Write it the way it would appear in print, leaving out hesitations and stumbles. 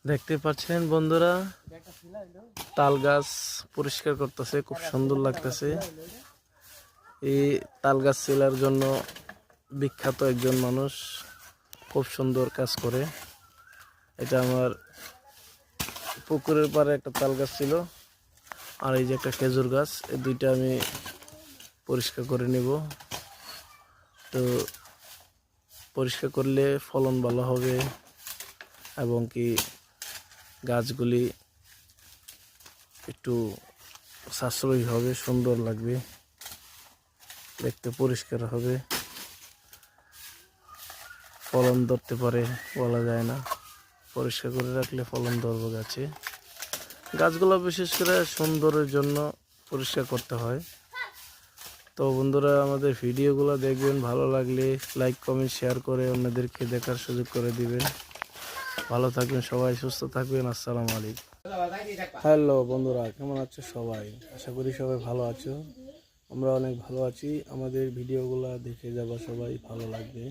দেখতে পাচ্ছেন বন্ধুরা, তাল গাছ পরিষ্কার করতেছে, খুব সুন্দর লাগতেছে। এই তাল গাছ ছিলার জন্য বিখ্যাত একজন মানুষ, খুব সুন্দর কাজ করে। এটা আমার পুকুরের পাড়ে একটা তাল গাছ ছিল, আর এই যে একটা খেজুর গাছ, এই দুইটা আমি পরিষ্কার করে নিব। তো পরিষ্কার করলে ফলন ভালো হবে এবং কি গাছগুলি একটু সাশ্রয়ী হবে, সুন্দর লাগবে, দেখতে পরিষ্কার হবে, ফলন ধরতে পারে বলা যায় না। পরিষ্কার করে রাখলে ফলন ধরবে গাছে। গাছগুলো বিশেষ করে সুন্দরের জন্য পরিষ্কার করতে হয়। তো বন্ধুরা, আমাদের ভিডিওগুলো দেখবেন, ভালো লাগলে লাইক কমেন্ট শেয়ার করে অন্যদেরকে দেখার সুযোগ করে দিবেন। ভালো থাকবেন সবাই, সুস্থ থাকবেন। আসসালামু আলাইকুম। হ্যালো বন্ধুরা, কেমন আছো সবাই? আশা করি সবাই ভালো আছো। আমরা অনেক ভালো আছি। আমাদের ভিডিওগুলো দেখে যাবা সবাই, ভালো লাগবে।